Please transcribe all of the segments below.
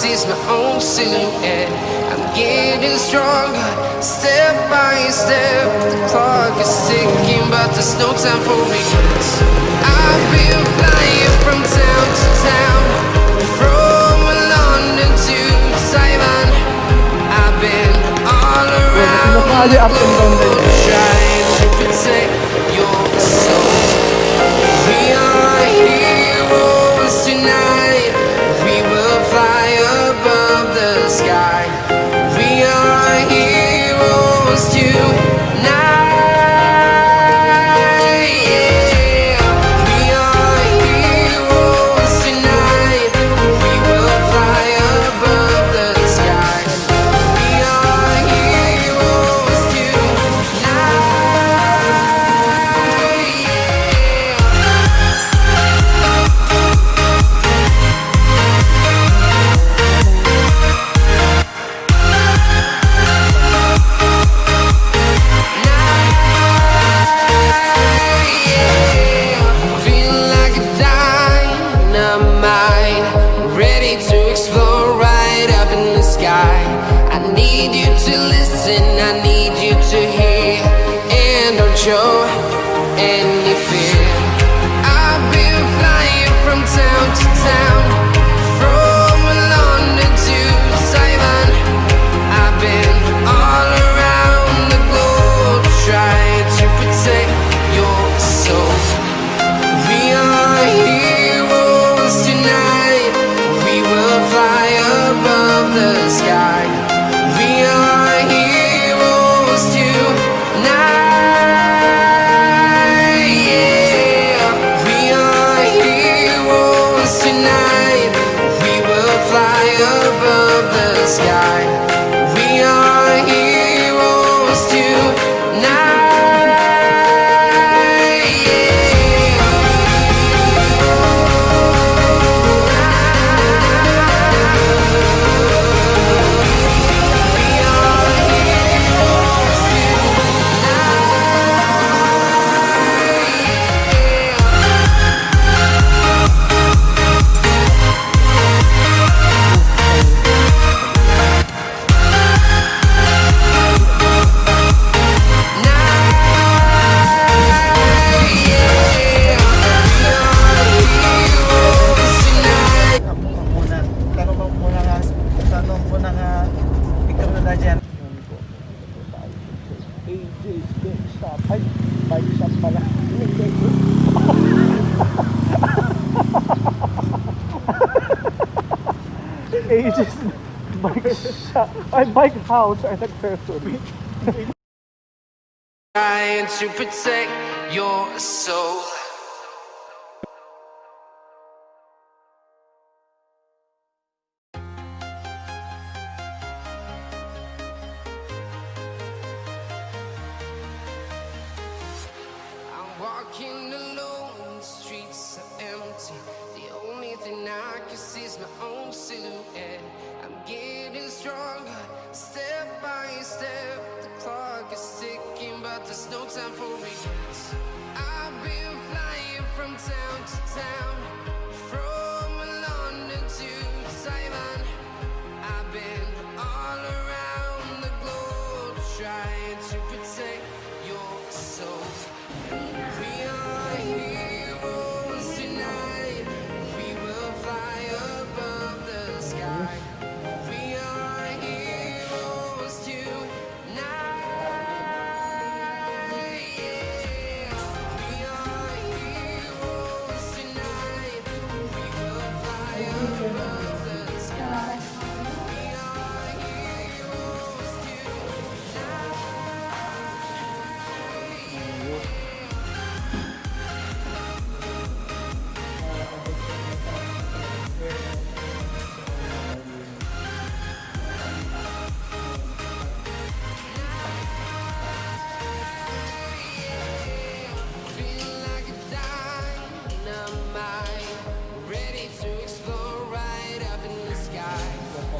see's my own silhouette. I'm getting stronger, step by step. The clock is ticking, but there's no time for regrets. I've been flying from town to town, from London to Taiwan. I've been all around the globe, trying to protect your soul. We are heroes tonight. We will fly above the sky. We are heroes tonight. Yeah. We are heroes tonight. We will fly above the sky. We are heroes tonight. Feel like a dynamite, ready to explode right up in the sky. I need you to listen, I need you to hear, and don't show any fear. I've been flying from town to town, from London to Taiwan. I've been all around the globe, trying to protect your soul. We are heroes tonight. We will fly above the sky. We are heroes tonight. Yeah. We are heroes tonight. We will fly above the sky. We are heroes tonight. Yeah. Tanong ko na nga, ikaw na dyan. AJ's Big Shop. Ay, bike shop pala. AJ's Bike Shop. Ay, Bike House and Accessory. Trying to protect your soul. I'm walking alone, the streets are empty. The only thing I can see is my own silhouette. I'm getting stronger, step by step. The clock is ticking, but there's no time for regrets. I've been flying from town to town, from London to Taiwan. I've been all around the globe, trying to protect your soul. We are heroes tonight. We will fly above the sky. We are heroes tonight. Yeah. We are heroes tonight. We will fly above the sky. We are heroes Feel like a dynamite, ready to explode right up in the sky.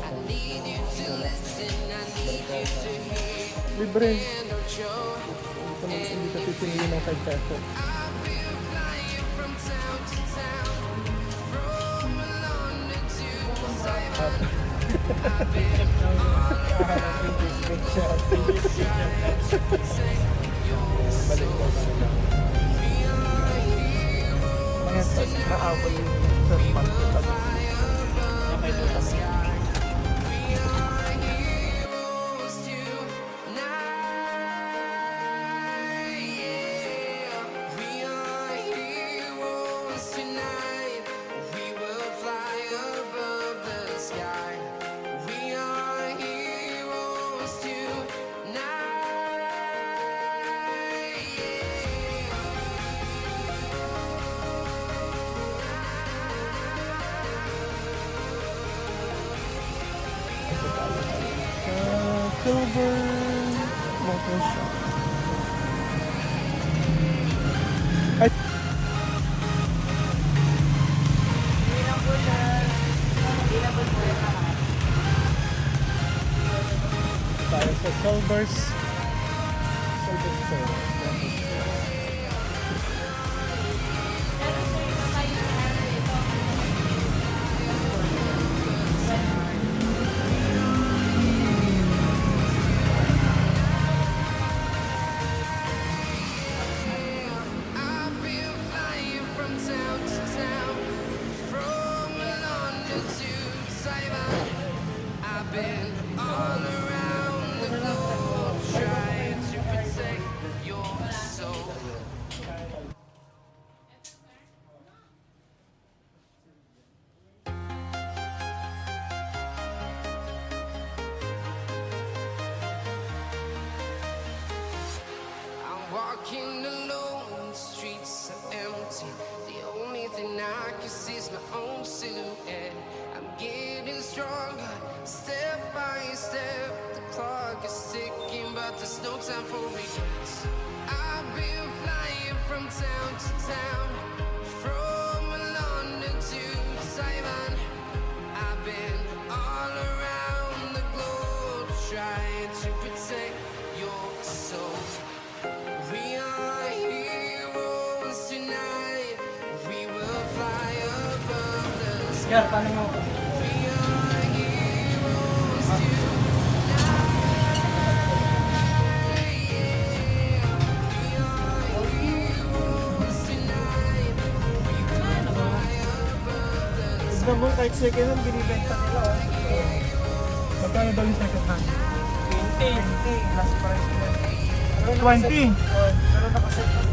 I need you to listen, I need you to hear, Libre. and don't show Hindi kasi sinili ng 5 pesos. I've been flying from town to town, from London to Taiwan. Naabot yung third month ko tabi. May lutas. Heroes tonight, yeah. We are heroes tonight. We will fly above the sky. We are heroes tonight, yeah. Silver Motor Shop. Ay, tayo sa Silver's Store. I've been flying from town to town, from London to Taiwan. I've been all around the globe trying to protect your soul. I'm walking alone, the streets are empty. The only thing I can see is my own silhouette. I'm getting stronger, step by step. The clock is ticking, but there's no time for regrets. I've been flying from town to town, from London to Taiwan. I've been all around the globe trying to protect your soul. We are heroes tonight. We will fly above the sky. Yar, paano mo? We are heroes tonight. Yeah. We are heroes tonight. We will fly above the sky. Tignan mo, kahit second hand, binibenta nila. Magkano daw yung second hand? 20. Last price nila. 20? Pero nakaset up.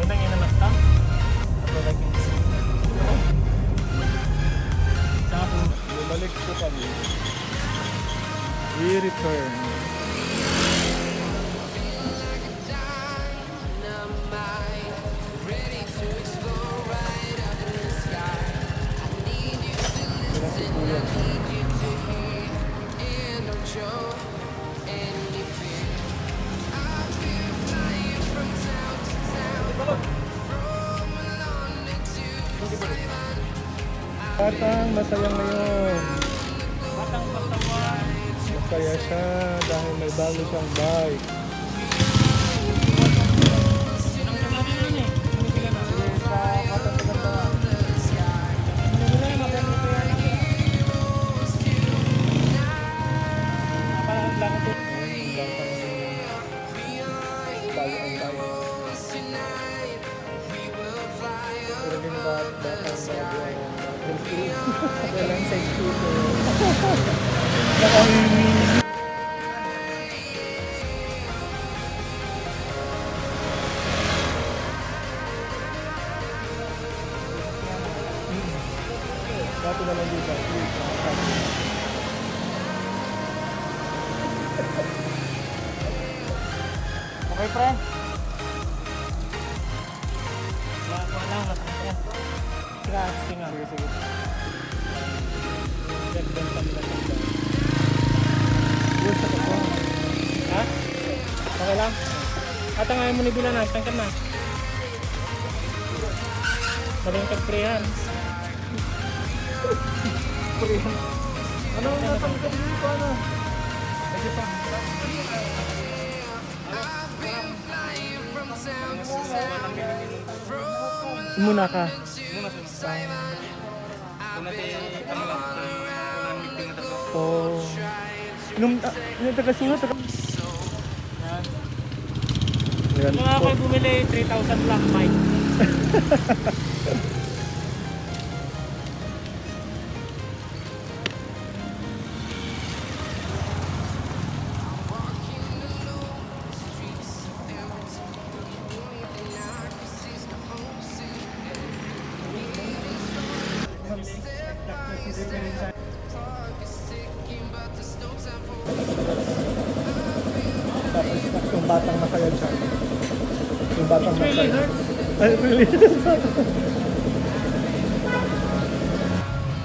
Unang inanak ka? Ito like yung Sapo, bumalik po kami. We return. Dynamite, ready to explore right up in the sky. I need you to listen, I need you to hear, and don't show any fear. I've been flying from town to town, from London to Taiwan. Batang masaya ngayon. Masaya siya dahil may bago siyang bike. Tonight, we will fly Pero din ba batang bago ang walang size scooter. Nakangini. Dato na lang dito. Okay, pre? Wala. Sige, sige. Gagdan kami na gagdan. Yun sa kapwa. Ha? Okay lang? At ang ayaw mo ni Bilanag, tangkan na. Maraming kagprehan. Ano ang natangkap dito? Ano? Medyo pa. I've been flying from town to town, from Muna ka. London to Taiwan. I've ano lang, unang meeting na talaga. Oh. Nung taga sino? Taga... Yan. Ayan Kung ako po. ay bumili, 3,000 lang mic. Tapos yung batang masaya dyan. Yung batang It really masaya. hurts. Ay, really?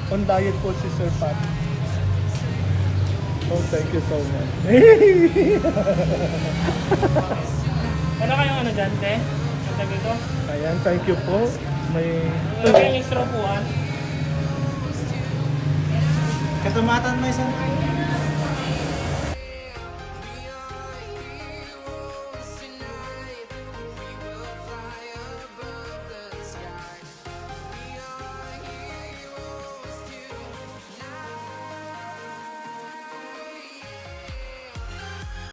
On diet po si Sir Pat. Oh, thank you so much. Wala kayong ano dyan, te? Ang tabi ko? Ayan, thank you po. May... Wala kayong extra upuan? Katumatan mo isang